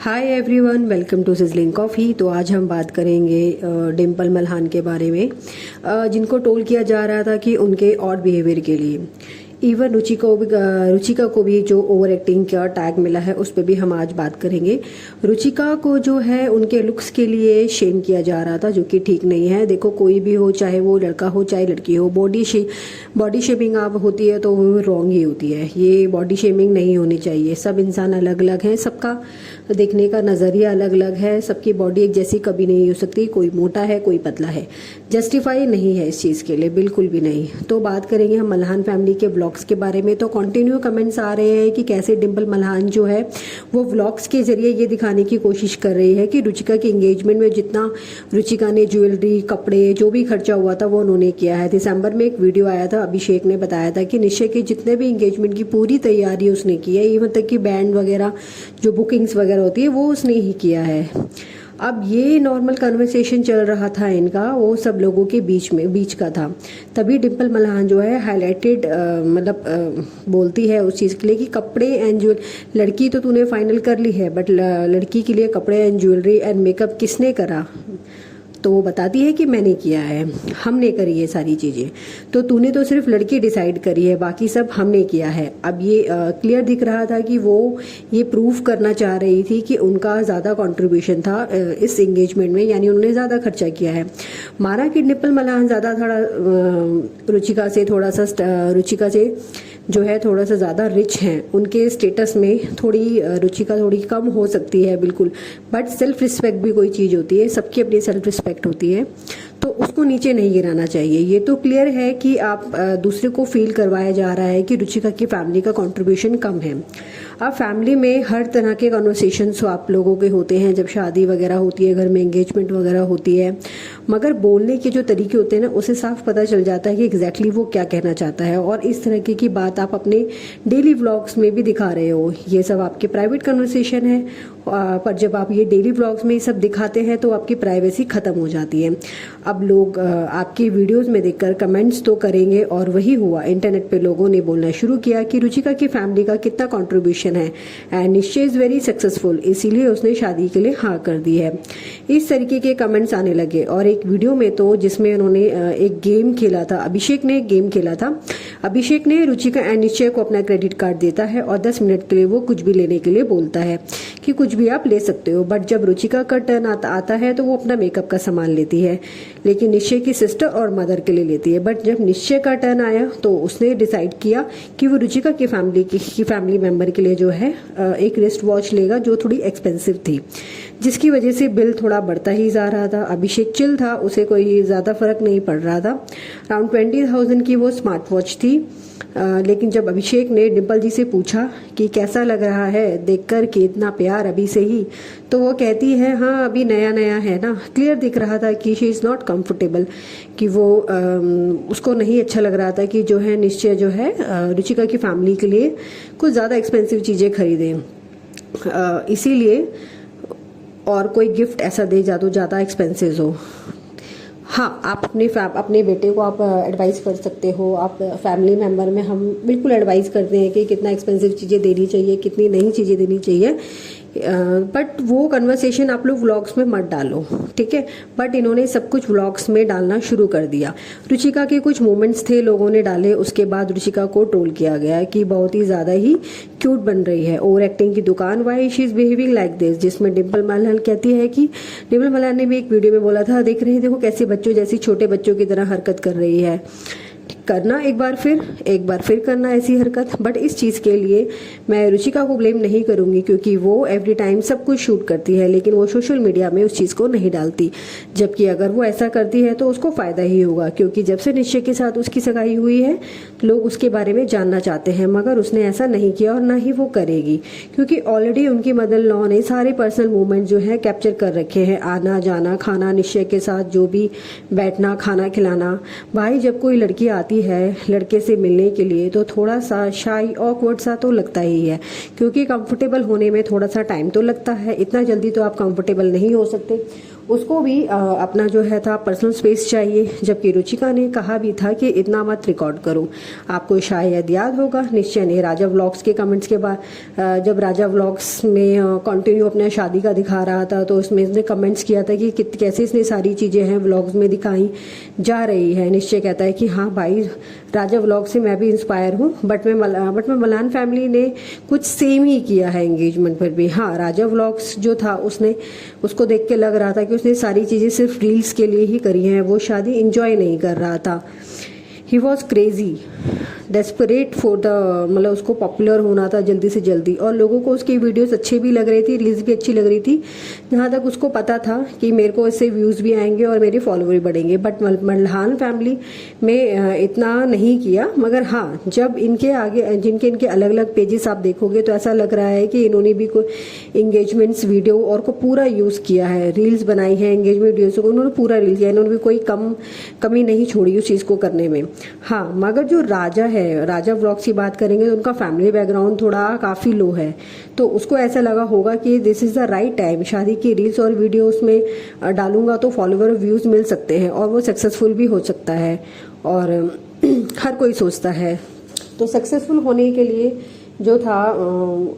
Hi everyone, welcome to sizzling coffee. तो आज हम बात करेंगे डिम्पल मल्हान के बारे में, जिनको टोल किया जा रहा था कि उनके ऑड बिहेवियर के लिए। इवन रुचिका को भी जो ओवर एक्टिंग का टैग मिला है उस पर भी हम आज बात करेंगे। रुचिका को जो है उनके लुक्स के लिए शेम किया जा रहा था, जो कि ठीक नहीं है। देखो, कोई भी हो, चाहे वो लड़का हो चाहे लड़की हो, बॉडी शेमिंग आप होती है तो वो रॉन्ग ही होती है। ये बॉडी शेमिंग नहीं होनी चाहिए। सब इंसान अलग अलग हैं, सबका देखने का नज़रिया अलग अलग है, सबकी बॉडी एक जैसी कभी नहीं हो सकती। कोई मोटा है कोई पतला है, जस्टिफाई नहीं है इस चीज़ के लिए, बिल्कुल भी नहीं। तो बात करेंगे हम मल्हान फैमिली के व्लॉग्स के बारे में। तो कंटिन्यू कमेंट्स आ रहे हैं कि कैसे डिम्पल मल्हान जो है वो व्लॉग्स के जरिए ये दिखाने की कोशिश कर रही है कि रुचिका की एंगेजमेंट में जितना रुचिका ने ज्वेलरी, कपड़े, जो भी खर्चा हुआ था वो उन्होंने किया है। दिसंबर में एक वीडियो आया था, अभिषेक ने बताया था कि निश्चय के जितने भी एंगेजमेंट की पूरी तैयारी उसने की है, इवन तक कि बैंड वगैरह जो बुकिंग्स वगैरह होती है वो उसने ही किया है। अब ये नॉर्मल कन्वर्सेशन चल रहा था इनका, वो सब लोगों के बीच का था। तभी डिम्पल मल्हान जो है हाईलाइटेड बोलती है उस चीज़ के लिए कि कपड़े एंड ज्वेलरी, लड़की तो तूने फाइनल कर ली है, बट लड़की के लिए कपड़े एंड ज्वेलरी एंड मेकअप किसने करा? तो वो बताती है कि मैंने किया है, हमने करी ये सारी चीज़ें। तो तूने तो सिर्फ लड़की डिसाइड करी है, बाकी सब हमने किया है। अब ये क्लियर दिख रहा था कि वो ये प्रूव करना चाह रही थी कि उनका ज़्यादा कंट्रीब्यूशन था इस एंगेजमेंट में, यानी उन्होंने ज़्यादा खर्चा किया है। माना कि डिम्पल मल्हान ज़्यादा थोड़ा रुचिका से जो है थोड़ा सा ज़्यादा रिच हैं, उनके स्टेटस में थोड़ी रुचिका थोड़ी कम हो सकती है, बिल्कुल। बट सेल्फ रिस्पेक्ट भी कोई चीज़ होती है, सबकी अपनी सेल्फ रिस्पेक्ट होती है, तो उसको नीचे नहीं गिराना चाहिए। ये तो क्लियर है कि आप दूसरे को फील करवाया जा रहा है कि रुचिका की फैमिली का कंट्रीब्यूशन कम है। अब फैमिली में हर तरह के कन्वर्सेशंस आप लोगों के होते हैं, जब शादी वगैरह होती है, घर में एंगेजमेंट वगैरह होती है, मगर बोलने के जो तरीके होते हैं ना, उसे साफ पता चल जाता है कि एग्जैक्टली वो क्या कहना चाहता है। और इस तरह की बात आप अपने डेली व्लॉग्स में भी दिखा रहे हो। ये सब आपके प्राइवेट कन्वर्सेशन है, पर जब आप ये डेली व्लॉग्स में सब दिखाते हैं तो आपकी प्राइवेसी खत्म हो जाती है। अब लोग आपकी वीडियोस में देखकर कमेंट्स तो करेंगे, और वही हुआ। इंटरनेट पे लोगों ने बोलना शुरू किया कि रुचिका की फैमिली का कितना कंट्रीब्यूशन है एंड निश्चय इज वेरी सक्सेसफुल, इसीलिए उसने शादी के लिए हाँ कर दी है। इस तरीके के कमेंट्स आने लगे। और एक वीडियो में तो जिसमें उन्होंने एक गेम खेला था, अभिषेक ने एक गेम खेला था। अभिषेक ने रुचिका एंड निश्चय को अपना क्रेडिट कार्ड देता है और 10 मिनट के लिए वो कुछ भी लेने के लिए बोलता है कि कुछ भी आप ले सकते हो। बट जब रुचिका का टर्न आता है तो वो अपना मेकअप का सामान लेती है, लेकिन निश्चय की सिस्टर और मदर के लिए लेती है। बट जब निश्चय का टर्न आया तो उसने डिसाइड किया कि वो रुचिका की फैमिली मेंबर के लिए जो है एक रिस्ट वॉच लेगा, जो थोड़ी एक्सपेंसिव थी, जिसकी वजह से बिल थोड़ा बढ़ता ही जा रहा था। अभिषेक चिल था, उसे कोई ज़्यादा फर्क नहीं पड़ रहा था। अराउंड 20,000 की वो स्मार्ट वॉच थी। लेकिन जब अभिषेक ने डिम्पल जी से पूछा कि कैसा लग रहा है देखकर कि इतना प्यार अभी से ही, तो वो कहती है हाँ अभी नया नया है ना। क्लियर दिख रहा था कि शी इज़ नॉट कंफर्टेबल, कि वो उसको नहीं अच्छा लग रहा था कि जो है निश्चय जो है रुचिका की फैमिली के लिए कुछ ज़्यादा एक्सपेंसिव चीज़ें खरीदें, इसीलिए, और कोई गिफ्ट ऐसा दे जो ज़्यादा एक्सपेंसिव हो। हाँ, आप अपने बेटे को आप एडवाइस कर सकते हो। आप फैमिली मेंबर में हम बिल्कुल एडवाइस करते हैं कि कितना एक्सपेंसिव चीज़ें देनी चाहिए, कितनी नहीं चीज़ें देनी चाहिए, बट वो कन्वर्सेशन आप लोग व्लॉग्स में मत डालो, ठीक है। बट इन्होंने सब कुछ व्लॉग्स में डालना शुरू कर दिया। रुचिका के कुछ मोमेंट्स थे, लोगों ने डाले, उसके बाद रुचिका को ट्रोल किया गया कि बहुत ही ज़्यादा ही क्यूट बन रही है, ओवर एक्टिंग की दुकान, why she is behaving like this, जिसमें डिम्पल मल्हान कहती है कि डिम्पल मल्हान ने भी एक वीडियो में बोला था, देख रहे देखो कैसे बच्चों जैसी छोटे बच्चों की तरह हरकत कर रही है। करना एक बार फिर करना ऐसी हरकत। बट इस चीज़ के लिए मैं रुचिका को ब्लेम नहीं करूंगी, क्योंकि वो एवरी टाइम सब कुछ शूट करती है, लेकिन वो सोशल मीडिया में उस चीज़ को नहीं डालती। जबकि अगर वो ऐसा करती है तो उसको फ़ायदा ही होगा, क्योंकि जब से निश्चय के साथ उसकी सगाई हुई है लोग उसके बारे में जानना चाहते हैं, मगर उसने ऐसा नहीं किया और ना ही वो करेगी, क्योंकि ऑलरेडी उनकी मदर लॉ ने सारे पर्सनल मूवमेंट जो है कैप्चर कर रखे हैं। आना जाना, खाना, निश्चय के साथ जो भी बैठना, खाना खिलाना। भाई जब कोई लड़की आती जाती है लड़के से मिलने के लिए तो थोड़ा सा शाई ऑकवर्ड सा तो लगता ही है, क्योंकि कंफर्टेबल होने में थोड़ा सा टाइम तो लगता है। इतना जल्दी तो आप कंफर्टेबल नहीं हो सकते। उसको भी अपना जो है था पर्सनल स्पेस चाहिए, जबकि रुचिका ने कहा भी था कि इतना मत रिकॉर्ड करो। आपको शायद याद होगा, निश्चय ने राजा व्लॉग्स के कमेंट्स के बाद जब राजा व्लॉग्स में कंटिन्यू अपने शादी का दिखा रहा था तो उसमें इसने कमेंट्स किया था कि कैसे इसने सारी चीज़ें हैं व्लॉग्स में दिखाई जा रही है। निश्चय कहता है कि हाँ भाई, राजा व्लॉग से मैं भी इंस्पायर हूँ, बट मैं मलान फैमिली ने कुछ सेम ही किया है एंगेजमेंट पर भी। हाँ, राजा व्लॉग्स जो था उसको देख के लग रहा था कि उसने सारी चीज़ें सिर्फ रील्स के लिए ही करी हैं, वो शादी इंजॉय नहीं कर रहा था। He was crazy desperate for the, मतलब उसको पॉपुलर होना था जल्दी से जल्दी, और लोगों को उसकी वीडियोस अच्छी भी लग रही थी, रील्स भी अच्छी लग रही थी, जहाँ तक उसको पता था कि मेरे को इससे व्यूज़ भी आएंगे और मेरे फॉलोवर भी बढ़ेंगे। बट मल्हान फैमिली में इतना नहीं किया। मगर हाँ, जब इनके आगे इनके अलग अलग पेजेस आप देखोगे तो ऐसा लग रहा है कि इन्होंने भी कोई इंगेजमेंट्स वीडियो और को पूरा यूज़ किया है, रील्स बनाई है एंगेजमेंट वीडियोज़ को उन्होंने पूरा रील्स किया, इन्होंने भी कोई कमी नहीं छोड़ी उस चीज़ को करने में। हाँ, मगर जो राजा है, राजा व्लॉग्स की बात करेंगे तो उनका फैमिली बैकग्राउंड थोड़ा काफ़ी लो है, तो उसको ऐसा लगा होगा कि this is the right time, शादी की रील्स और वीडियोस में डालूंगा तो फॉलोवर व्यूज़ मिल सकते हैं और वो सक्सेसफुल भी हो सकता है, और हर कोई सोचता है। तो सक्सेसफुल होने के लिए जो था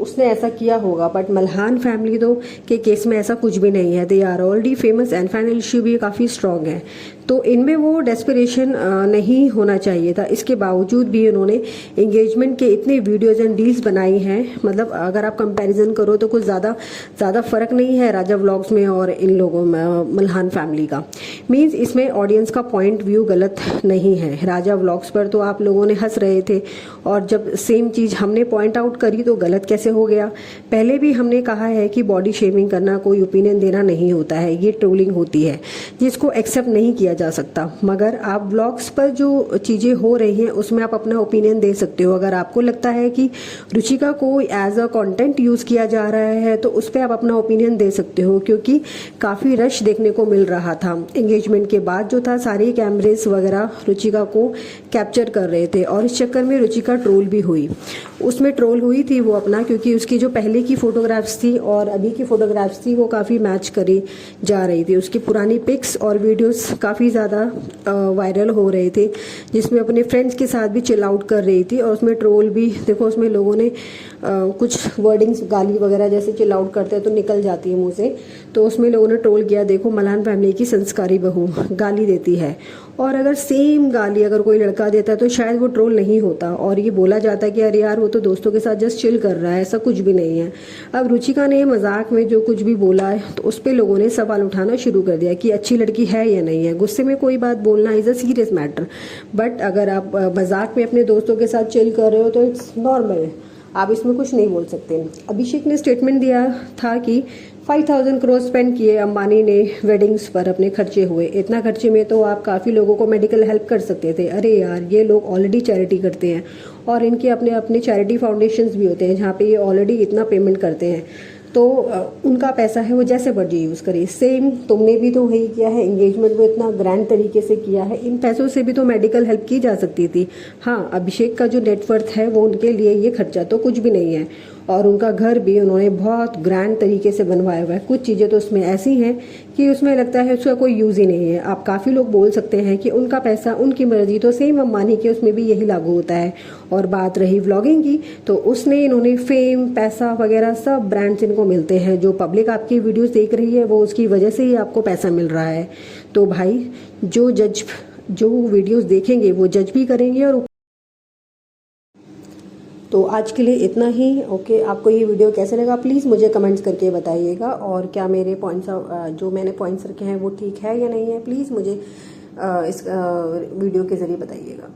उसने ऐसा किया होगा। बट मल्हान फैमिली तो के केस में ऐसा कुछ भी नहीं है। They are already famous and financially भी काफ़ी स्ट्रांग है, तो इनमें वो डेस्पिरेशन नहीं होना चाहिए था। इसके बावजूद भी उन्होंने एंगेजमेंट के इतने वीडियोज एंड रील्स बनाई हैं, मतलब अगर आप कंपैरिजन करो तो कुछ ज़्यादा फर्क नहीं है राजा व्लॉग्स में और इन लोगों में मल्हान फैमिली का। मीन्स इसमें ऑडियंस का पॉइंट व्यू गलत नहीं है। राजा व्लॉग्स पर तो आप लोगों ने हंस रहे थे, और जब सेम चीज़ हमने पॉइंट आउट करी तो गलत कैसे हो गया। पहले भी हमने कहा है कि बॉडी शेमिंग करना, कोई ओपिनियन देना नहीं होता है, ये ट्रोलिंग होती है जिसको एक्सेप्ट नहीं किया जा सकता। मगर आप व्लॉग्स पर जो चीज़ें हो रही हैं उसमें आप अपना ओपिनियन दे सकते हो। अगर आपको लगता है कि रुचिका को एज अ कंटेंट यूज़ किया जा रहा है तो उस पर आप अपना ओपिनियन दे सकते हो, क्योंकि काफ़ी रश देखने को मिल रहा था। एंगेजमेंट के बाद जो था सारे कैमरेज वगैरह रुचिका को कैप्चर कर रहे थे, और इस चक्कर में रुचिका ट्रोल भी हुई। उसमें ट्रोल हुई थी वो अपना, क्योंकि उसकी जो पहले की फ़ोटोग्राफ्स थी और अभी की फ़ोटोग्राफ्स थी वो काफ़ी मैच करी जा रही थी। उसकी पुरानी पिक्स और वीडियोस काफ़ी ज़्यादा वायरल हो रहे थे, जिसमें अपने फ्रेंड्स के साथ भी चिल आउट कर रही थी, और उसमें ट्रोल भी देखो, उसमें लोगों ने कुछ वर्डिंग्स गाली वगैरह जैसे चिल आउट करते हैं तो निकल जाती है मुंह से, तो उसमें लोगों ने ट्रोल किया, देखो मलान फैमिली की संस्कारी बहू गाली देती है। और अगर सेम गाली अगर कोई लड़का देता तो शायद वो ट्रोल नहीं होता, और ये बोला जाता कि अरे यार वो तो दोस्तों के साथ जस्ट चिल कर रहा है, ऐसा कुछ भी नहीं है। अब रुचिका ने मजाक में जो कुछ भी बोला है तो उस पर लोगों ने सवाल उठाना शुरू कर दिया कि अच्छी लड़की है या नहीं है। गुस्से में कोई बात बोलना is a serious matter, but अगर आप मजाक में अपने दोस्तों के साथ चिल कर रहे हो तो इट्स नॉर्मल, आप इसमें कुछ नहीं बोल सकते। अभिषेक ने स्टेटमेंट दिया था कि 5000 करोड़ स्पेंड किए अंबानी ने वेडिंग्स पर, अपने खर्चे हुए। इतना खर्चे में तो आप काफ़ी लोगों को मेडिकल हेल्प कर सकते थे। अरे यार, ये लोग ऑलरेडी चैरिटी करते हैं और इनके अपने अपने चैरिटी फाउंडेशंस भी होते हैं जहाँ पे ये ऑलरेडी इतना पेमेंट करते हैं, तो उनका पैसा है वो जैसे मर्जी यूज़ करे। सेम तुमने भी तो वही किया है, एंगेजमेंट में इतना ग्रैंड तरीके से किया है, इन पैसों से भी तो मेडिकल हेल्प की जा सकती थी। हाँ, अभिषेक का जो नेटवर्थ है वो उनके लिए ये खर्चा तो कुछ भी नहीं है, और उनका घर भी उन्होंने बहुत ग्रैंड तरीके से बनवाया हुआ है। कुछ चीज़ें तो उसमें ऐसी हैं कि उसमें लगता है उसका कोई यूज़ ही नहीं है। आप काफ़ी लोग बोल सकते हैं कि उनका पैसा उनकी मर्जी, तो सेम अंबानी के उसमें भी यही लागू होता है। और बात रही व्लॉगिंग की, तो उसने इन्होंने फेम, पैसा वगैरह सब ब्रांड्स इनको मिलते हैं। जो पब्लिक आपकी वीडियोस देख रही है वो उसकी वजह से ही आपको पैसा मिल रहा है। तो भाई, जो वीडियोस देखेंगे वो जज भी करेंगे। और तो आज के लिए इतना ही। ओके, आपको ये वीडियो कैसे लगा प्लीज़ मुझे कमेंट्स करके बताइएगा, और क्या मेरे पॉइंट्स जो मैंने पॉइंट्स रखे हैं वो ठीक है या नहीं है, प्लीज़ मुझे इस वीडियो के ज़रिए बताइएगा।